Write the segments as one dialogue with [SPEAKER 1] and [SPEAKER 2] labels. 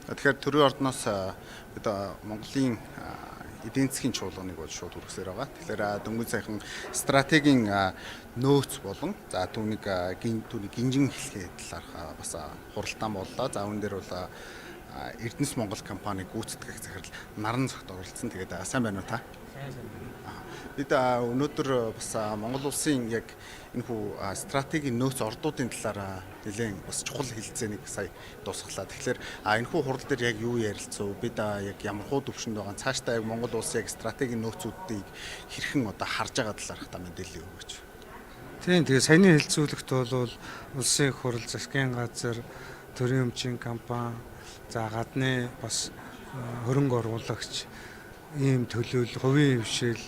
[SPEAKER 1] Тэгэхээр төрийн ордноос бид Монголын эдийн засгийн чуулганыг бол шууд хүргэсээр байгаа. Тэгэхээр дөнгөж саяхан стратегийн нөөц болон за түүнийг гинжин хэлхээ талаарх бас хуралдаан боллоо. За үүн дээр бол Эрдэнэс Монгол компани гүйцэтгэх захирал Наран цогт оролцсон. Тэгээд сайн байна уу та? Бид өнөөдөр бас Монгол улсын яг энэхүү стратегийн нөөц ордуудын талаар нэлээд бас чухал хэлэлцээнийг сая дуусгалаа. Тэгэхээр энэхүү хурал дээр яг юу ярилцв? Бид яг ямар хуу төвшөнд байгаа? Цаашдаа яг Монгол улс яг стратегийн нөөцүүдийг хэрхэн харж байгаа талаарх та мэдээлэл өгөөч.
[SPEAKER 2] Тийм, тэгээ саяны хэлцүүлэгт бол улсын их хурал, засгийн газар, төрийн өмчийн компани, за гадны бас хөрөнгө оруулагч, ийм төлөөлөл, хувийн хвшил,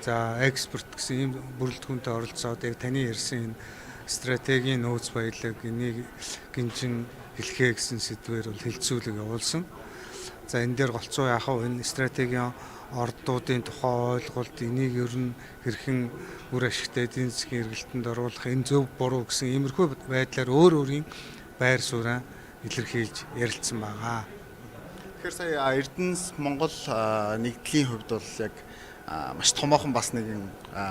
[SPEAKER 2] за экспорт гэсэн ийм бүрэлдэхүүнтэй оролцоод яг таны ярьсан энэ стратегийн нөөц баялаг энийг гинжин хэлхээ гэсэн сэдвээр бол хэлцүүлэг явуулсан. За энэ дээр голцоо яах вэ? Энэ стратегийн ордуудын тухай ойлголт, энийг ер нь хэрхэн үр ашигтай эдийн засгийн эргэлтэнд оруулах, энэ зөв буруу гэсэн иймэрхүү байдлаар өөр өөрийн байр сууриа илэрхийлж ярилцсан байгаа.
[SPEAKER 1] Тэгэхээр сая Эрдэнэс Монгол нэгдлийн хувьд бол яг маш томоохон бас нэгэн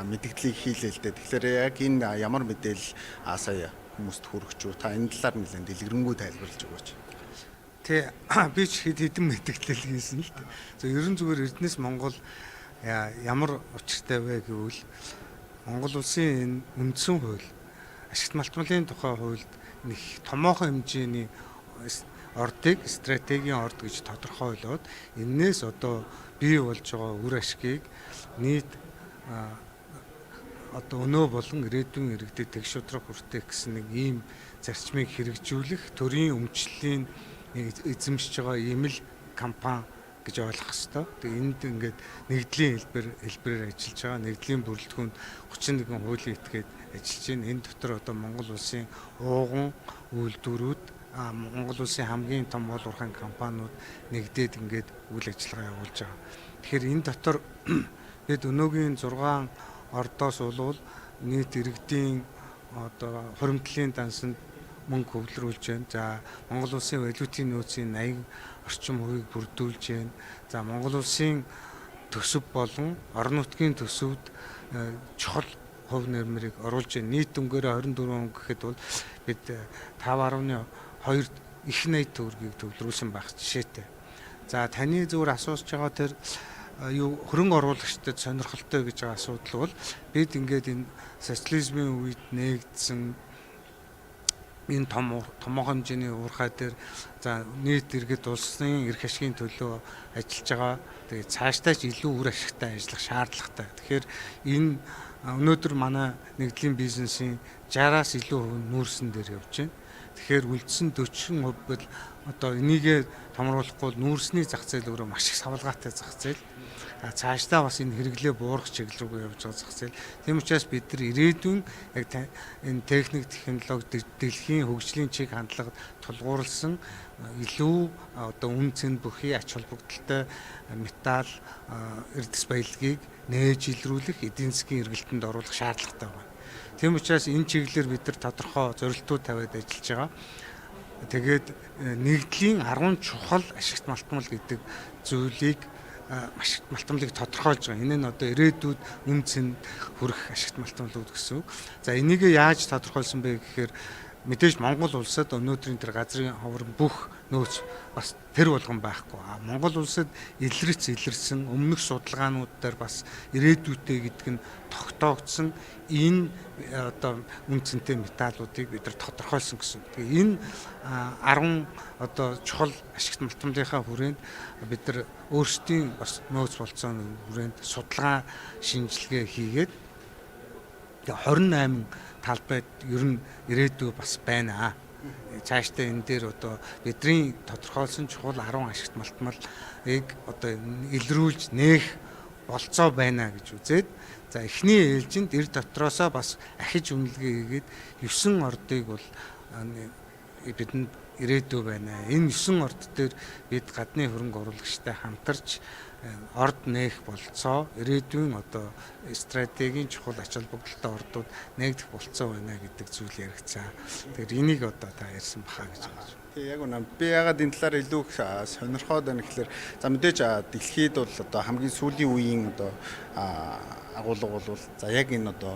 [SPEAKER 1] мэдээллийг хийлээ л дээ. Тэгэхээр яг энэ ямар мэдээлэл сая хүмүүст хүргэж үү? Та энэ талаар нэлээд дэлгэрэнгүй тайлбарлаж өгөөч.
[SPEAKER 2] Тэ би ч хэдэн мэдээлэл хийсэн л дээ. За ерөн зүгээр Эрдэнэс Монгол ямар учиртай вэ гэвэл Монгол улсын энэ үндсэн хууль, ашигт малтмалын тухай хуульд нэг томоохон хэмжээний ордыг стратегийн орд гэж тодорхойлоод энээс одоо бий болж байгаа үр ашгийг нийт одоо өнөө болон ирээдүйн иргэдэд тэг шудраг хүртэх гэсэн нэг ийм зарчмыг хэрэгжүүлэх төрийн өмчлөлийн эзэмшиж байгаа ийм л компани гэж ойлгох хэрэгтэй. Тэгээ энд ингээд нэгдлийн хэлбэрээр ажиллаж байгаа. Нэгдлийн бүрэлдэхүүнд 31 хуулийн этгээд ажиллаж байна. Энэ дотор одоо Монгол улсын ууган үйлдвэрүүд, Монгол улсын хамгийн том уул уурхайн компаниуд нэгдээд ингээд үйл ажиллагаа явуулж байгаа. Тэгэхээр энэ дотор бид өнөөгийн 6 ордоос болвол нийт иргэдийн одоо хуримтлалын дансанд мөнгө хөвлөрүүлж байна. За Монгол улсын валютын нөөцийн 80% хувийг бүрдүүлж байна. За Монгол улсын төсөв болон орон нутгийн төсөвд чухал хувь нэмрийг оруулж байна. Нийт дүнгээр 24 он гэхэд бол бид 5.2 их найд төгрөгийг төвлөрүүлсэн байх жишээтэй. За таны зөвөр асууж байгаа тэр юу хөрөнгө оруулагчдад сонирхолтой гэж байгаа асуудал бол бид ингээд энэ социализмын үед нээгдсэн энэ томоохон хэмжээний уурхай дээр за нийт иргэд улсын эрх ашигын төлөө ажиллаж байгаа. Тэгээд цаашдаа ч илүү үр ашигтай ажиллах шаардлагатай. Тэгэхээр энэ өнөөдөр манай нэгдлийн бизнесийн 60-аас илүү хувь нүүрсэн дээр явж байна. Тэгэхээр үлдсэн 40% бол одоо энийгээ томруулахгүй нүүрсний зах зээл өөрөө маш их савлгаатай зах зээл. Цаашдаа бас энэ хэрэглээ буурах чиглэл рүү явж байгаа зах зээл. Тийм учраас бид нар ирээдүйн яг энэ техник технологи дэлхийн хөгжлийн чиг хандлагад тулгуурласан илүү одоо үн цэн бүхий ач холбогдолтой металл эрдэс баялагийг нээж илрүүлэх эдийн засгийн эргэлтэнд оруулах шаардлагатай байна. Тийм учраас энэ чиглэлээр бид нар тодорхой зорилтууд тавиад ажиллаж байгаа. Тэгээд нэгдлийн 10 чухал ашигт малтмал гэдэг зүйлийг ашигт малтмалыг тодорхойлж байгаа. Энэ нь одоо ирээдүйд үн цэнд хүрэх ашигт малтмалууд гэсэн үг. За энийг яаж тодорхойлсон бэ гэхээр мэдээж Монгол улсад өнөөдрийн тэр газрын ховор бүх нөөц бас тэр болгон байхгүй. Монгол улсад илэрсэн өмнөх судалгаанууд дээр бас ирээдүйтэй гэдэг нь тогтоогдсон энэ одоо үн цэнтэй металлуудыг бид нар тодорхойлсон гэсэн. Тэгээ энэ 10 одоо чухал ашигт малтмалынхаа хүрээнд бид нар өөрсдийн бас нөөц болцооны хүрээнд судалгаа шинжилгээ хийгээд 28 талбайд ер нь ирээдүй бас байна. Цаашдаа энэ дээр одоо бидний тодорхойлсон чухал 10 ашигт малтмалыг одоо илрүүлж нээх болцоо байна гэж үзээд за эхний ээлжинд эр дотроосоо бас ахиж үнэлгээ хийгээд 9 ордыг бол бидэнд ирээдүй байна. Энэ 9 орд дээр бид гадны хөрөнгө оруулагчтай хамтарч орд нээх болцоо ирээдүйн одоо стратегийн чухал ач холбогдолтой ордууд нээгдэх болцоо байна гэдэг зүйл яригцсан. Тэгэхээр энийг одоо та ярьсан баха гэж байна.
[SPEAKER 1] Тэгээ яг үнэ би ягаад энэ талаар илүү сонирхоод байна гэхээр за мэдээж дэлхийд бол одоо хамгийн сүүлийн үеийн одоо агуулга бол за яг энэ одоо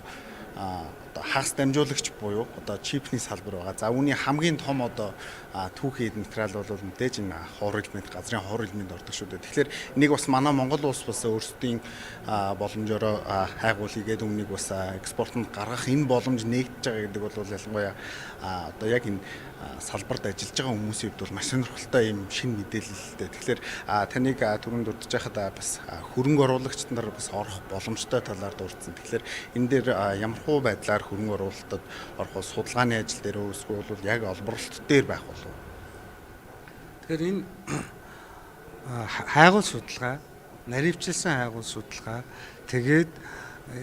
[SPEAKER 1] хагас дамжуулагч буюу одоо чипний салбар байгаа. За үүний хамгийн том одоо түүхийд материал бол мэдээж энэ хуур элемент, газрын хуур элемент ордог шүү дээ. Тэгэхээр энийг бас манай Монгол улс бас өөрсдийн боломжоор хайгуулъя гэдэг өмнөг бас экспортод гаргах энэ боломж нэгдэж байгаа гэдэг бол ялангуяа одоо яг энэ салбарт ажиллаж байгаа хүмүүсийн хувьд бол маш сонирхолтой юм шинэ мэдээлэлтэй. Тэгэхээр таныг түрүүнд дурдж байхад бас хөрөнгө оруулагчид нар бас орох боломжтой талаар дурдсан. Тэгэхээр энэ дээр ямархуу байдлаар хөрөнгө оруулалтад орох судалгааны ажил дээр эсвэл бол яг олборлолт дээр байх болов.
[SPEAKER 2] Тэгэхээр энэ хайгуул судалгаа, наривчлсан хайгуул судалгаа тэгээд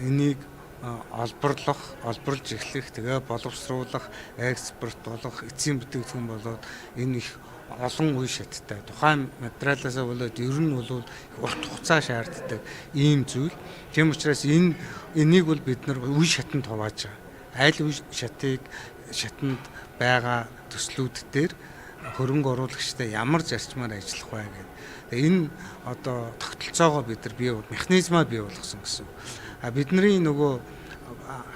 [SPEAKER 2] энийг олборлж эхлэх, тэгээ боловсруулах, экспорт болох, эцсийн бүтээгдэхүүн болоод энэ их олон үе шаттай. Тухайн материалаасаа болоод ер нь бол урт хугацаа шаарддаг ийм зүйл. Тийм учраас энийг бол бид нар үе шатанд хувааж байгаа. Аль үе шатанд байгаа төслүүд дээр хөрөнгө оруулагчтай ямар зарчмаар ажиллах вэ гэдэг. Энэ одоо тогтолцоогоо бид нар бий механизмаа бий болгосон гэсэн. Бидний нөгөө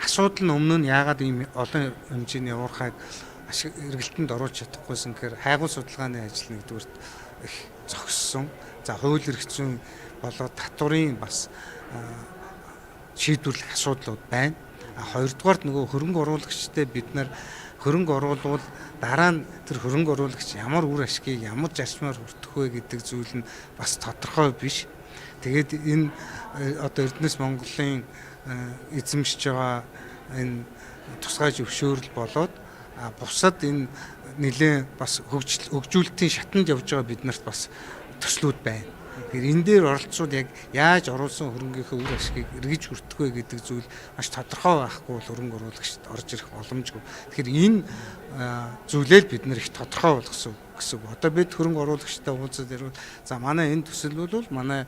[SPEAKER 2] асуудал нь өмнө нь яагаад ийм олон хэмжээний уурхайг эргэлтэнд оруулж чадахгүйсэн гэхээр хайгуул судалгааны ажил нэгдүгээр их зогссон. За хууль эрх зүйн болоод татварын бас шийдвэрлэх асуудлууд байна. Хоёрдугаарт нөгөө хөрөнгө оруулагчтай бид нар хөрөнгө оруулвал дараа нь тэр хөрөнгө оруулагч ямар үр ашгийг ямар зарчмаар хүртэх вэ гэдэг зүйл нь бас тодорхой биш. Тэгээд энэ одоо Эрдэнэс Монголын эзэмшиж байгаа энэ тусгай зөвшөөрөл болоод бусад энэ нэлээд бас хөгжүүлэлтийн шатанд явж байгаа биднэрт бас төслүүд байна. Тэгэхээр энэ дээр оролцоод яг яаж оруулсан хөрөнгөийнхөө үр ашгийг эргэж хүртэх вэ гэдэг зүйл маш тодорхой байхгүй бол хөрөнгө оруулагчид орж ирэх боломжгүй. Тэгэхээр энэ зүйлээ бид нэр их тодорхой болгосон гэсэн. Одоо бид хөрөнгө оруулагчтай уулзаад ирвэл за манай энэ төсөл бол манай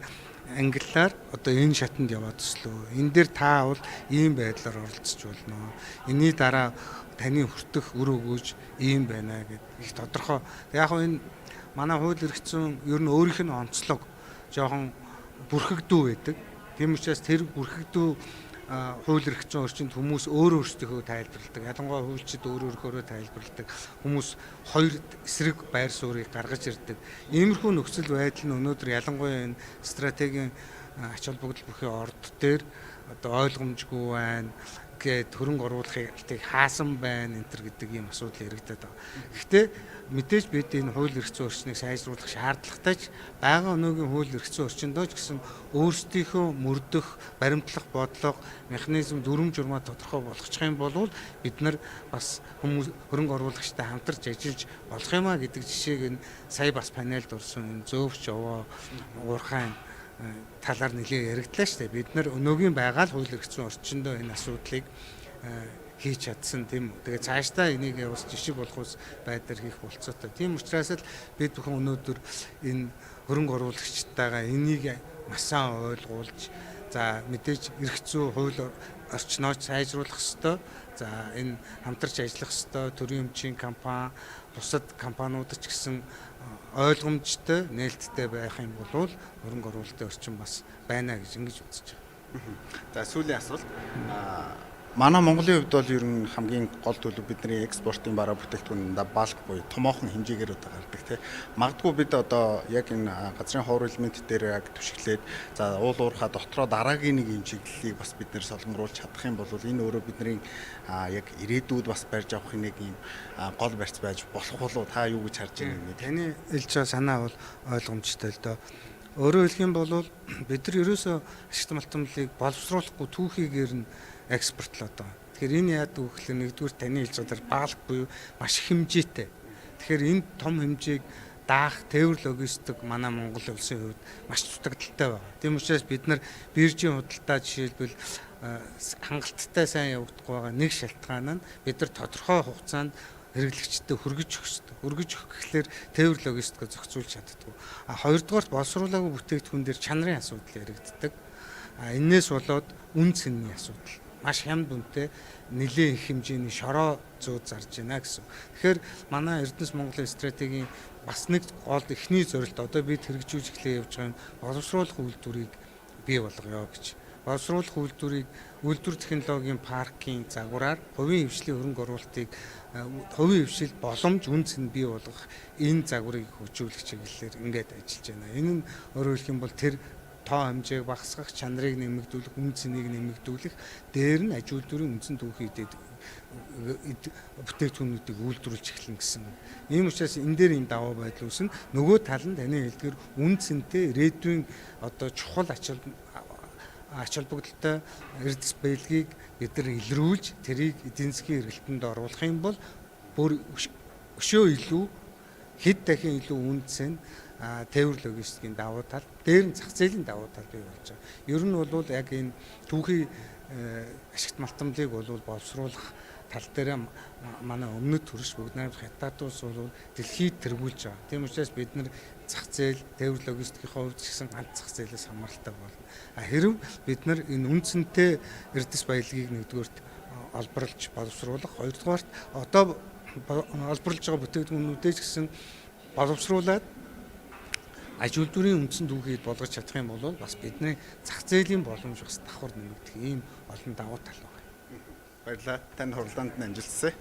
[SPEAKER 2] англиар одоо энэ шатанд яваад төслөө. Энэ дээр та бол ийм байдлаар оролцож болно. Энийний дараа таны хүртэх үр өгөөж ийм байна гэдэг их тодорхой. Яг энэ манай хууль эрх зүйн ер нь өөрийнх нь онцлог жоохон бүрхэгдүү байдаг. Тийм учраас тэр бүрхэгдүү хууль эрх зүйн орчинд хүмүүс өөрсдийнхөө тайлбарладаг. Ялангуяа хуульчид өөрөөрөө тайлбарладаг. Хүмүүс хоёр эсрэг байр суурийг гаргаж ирдэг. Иймэрхүү нөхцөл байдал нь өнөөдөр ялангуяа энэ стратегийн ач холбогдол бүхий орд дээр одоо ойлгомжгүй байна гэд хөрөнгө оруулалтыг хаасан байна энэ гэдэг ийм асуудал яригдаад байгаа. Гэхдээ мэдээж бид энэ хууль эрх зүйн орчныг сайжруулах шаардлагатай ч байгаа өнөөгийн хууль эрх зүйн орчиндөө ч гэсэн өөрсдийнхөө мөрдөх, баримтлах бодлого, механизм дүрм журмаа тодорхой болгочих юм бол бид нар бас хүмүүс хөрөнгө оруулагчтай хамтарч ажиллаж болох юмаа гэдэг жишээг нь сая бас панелд орсон энэ зөөвч овоо уурхайн талаар нэлээд яригдлаа шүү дээ. Бид нар өнөөгийн байгаа л хууль эрх зүйн орчиндөө энэ асуудлыг хийж чадсан тийм үү. Тэгээ цаашдаа энийг бас жишг болохоос байдлаар хийх болцоотой. Тийм учраас л бид бүхэн өнөөдөр энэ хөрөнгө оруулагчтайгаа энийг маш сайн ойлгуулж за мэдээж эрх зүй хууль орчноо сайжруулах ёстой. За энэ хамтарч ажиллах ёстой. Төрийн өмчийн компани, бусад компаниуд ч гэсэн ойлгомжтой, нээлттэй байх юм бол хөрөнгө оруулалтын орчин бас байна гэж ингэж үзэж байна.
[SPEAKER 1] За сүүлийн асуулт. Манай Монголын хувьд бол ер нь хамгийн гол төлөв бидний экспортын бараа бүтээгдэхүүнээ балк буюу томоохон хэмжээгээр одоо гардаг тийм. Магадгүй бид одоо яг энэ газрын хуур элемент дээр яг түшиглээд за уул уурхаа дотроо дараагийн нэг юм чиглэлийг бас бид нэр солонгоруулж чадах юм бол энэ өөрөө бидний яг ирээдүйд бас барьж авах нэг юм гол барьц байж болох болов та юу гэж харж байна вэ?
[SPEAKER 2] Таны хэлж байгаа санаа бол ойлгомжтой л доо. Өөрөөр хэлэх юм бол бид нар ерөөсөө ашигт малтамлыг боловсруулахгүй түүхийгээр нь экспортлоод байгаа. Тэгэхээр энэ яадаг вэ гэхээр нэгдүгээр таны хэлж байгаа балк буюу маш хэмжээтэй. Тэгэхээр энэ том хэмжээг даах тээвэр логистик манай Монгол улсын хувьд маш дутагдaltaй байна. Тийм учраас бид нар биржийн худалдаа жишээлбэл хангалттай сайн явагдахгүй байгаа нэг шалтгаан нь бид нар тодорхой хугацаанд хэрэглэгчдэд хүргэж өгөх ёстой. Хүргэж өгөх гэхлээр тээвэр логистикийг зохицуулж чаддаг. Хоёрдугаарт боловсруулаагүй бүтээгдэхүүн дээр чанарын асуудал яригддаг. Энээс болоод үн цэнийн асуудал маш хямд үнэтэй нэлээд их хэмжээний шороо зөөд зарж байна гэсэн. Тэгэхээр манай Эрдэнэс Монголын стратегийн бас нэг гол эхний зорилт одоо бид хэрэгжүүлж эхлэе явж байгаа нь боловсруулах үйлдвэрийг бий болгоё гэж. Боловсруулах үйлдвэр технологийн паркийн загвараар хувийн хвшлийн хөрөнгө оруулалтыг хувийн хвшил боломж үн цэн бий болгох энэ загварыг хөгжүүлэх чиглэлээр ингээд ажиллаж байна. Энэ нь өөрөөр хэлэх юм бол тэр тоо хэмжээг багасгах, чанарыг нэмэгдүүлэх, үн цэнийг нэмэгдүүлэх, дээр нь аж үйлдвэрийн үндсэн түүхий бүтээгдэхүүнүүдийг үйлдвэрлэж эхэлнэ гэсэн. Ийм учраас энэ дээр юм даваа байдал үүснэ. Нөгөө талд таны хэлдгэр үн цэнтэй ирээдүйн одоо чухал ач холбогдолтой эрдэс баялагийг бид нар илрүүлж тэрийг эдийн засгийн эргэлтэнд оруулах юм бол бүр өшөө илүү хэд дахин илүү үн цэн тээвэр логистикийн давуу тал, дээр нь зах зээлийн давуу тал бий болж байгаа. Ер нь бол яг энэ түүхий ашигт малтамлыг боловсруулах тал дээр манай өмнөд төрш бүгд найрамд хятад улс бол дэлхийд тэргүүлж байгаа. Тийм учраас бид нар зах зээл, тээвэр логистикийн хувьд ч гэсэн ганц зах зээлээс хамааралтай болно. Хэрв бид нар энэ үнцэнтэй эрдэс баялагийг нэгдүгээрт олборлж боловсруулах, хоёрдугаарт одоо олборлж байгаа бүтээгдэхүүнүүдээ ч гэсэн боловсруулад аж үйлдвэрийн үндсэн түүхийд болгож чадах юм бол бас бидний зах зээлийн боломж бас давхар нэмэгдэх ийм олон давуу тал байна.
[SPEAKER 1] Баярлалаа. Танд хурлаанд нь амжилт хүсье.